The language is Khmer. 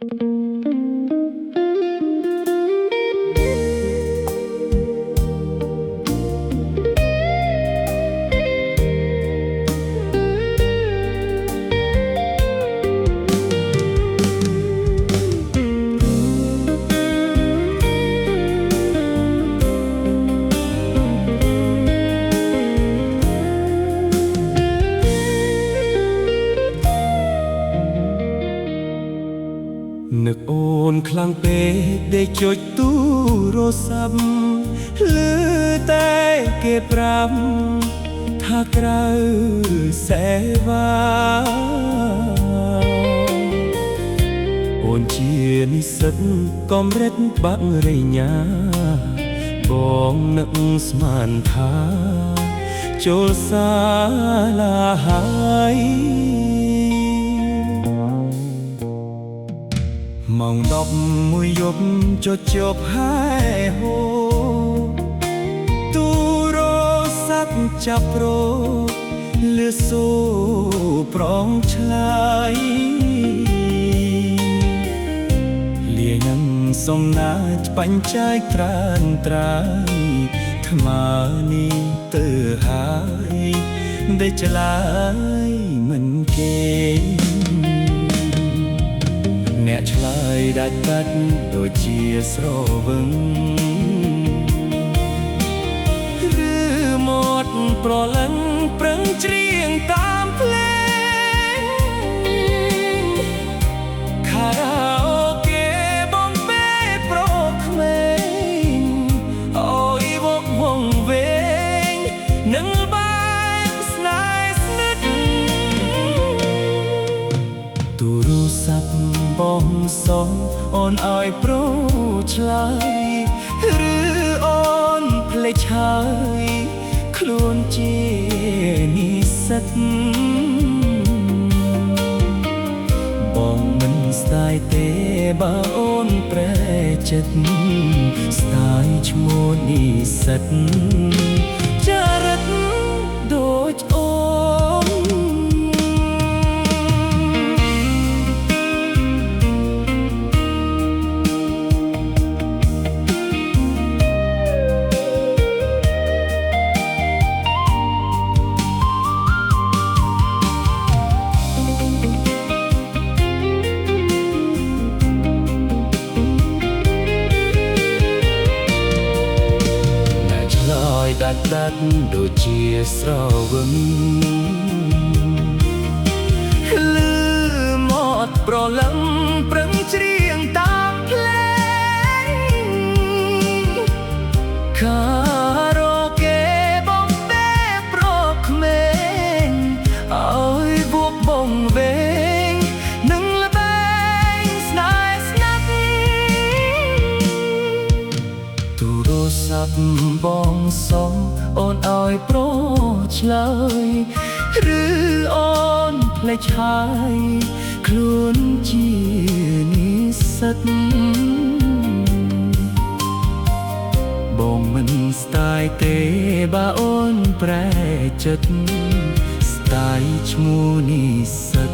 នឹកអូនខ្លាំងពេកដេកចុចទូរស័ព្ទឮតែគេប្រាប់ថាក្រៅសេវាអូនជានិស្សិតកំរិតបាក់រៃញាបងនឹកស្មានថាចូលសាលាហើយម៉ោង11យប់ចុចហើយហូទូរស័ព្ទចាប់ប្រលឺសូប្រងឆ្លើយលានឹងសំណាចបាញ់ចែកត្រានត្រាយថ្មើនេះទៅហើយដេកឆ្លើយមិនគេអ្នកឆ្លើយដាច់បាត់ដូចជាស្រវឹងឬមាត់ប្រលឹងប្រឹងច្រៀងតាមភ្លេងខារ៉ាអូខេបំពេប្រក្មេងអូយវកវងវែងនឹងបែបស្នេហ៍ស្និទ្ធទូរស័ព្ទបងសំអូនឲ្យប្រូឆ្លើយឬអូនភ្លេចហើយខ្លួនជានិស្សិតបងមិនស្ដាយទេបើអូនប្រែចិត្តស្ដាយឈ្មោះនិស្សិតចារិតដូចអូនដាច់ដូចជាស្រវឹងលឺមាត់ប្រលឹងប្រឹងច្រៀងតាមភ្លេងខារ៉ាអូខេបំពេប្រក្មេងឲ្យវកបងវែងនឹងល្បែងស្នេហ៍ស្និទ្ធទូរស័ព្ទបងសំអូនឲ្យប្រូឆ្លើយឬអូនភ្លេចហើយខ្លួនជានិស្សិតបងមិនស្ដាយទេបើអូនប្រែចិត្តស្ដាយឈ្មោះនិស្សិត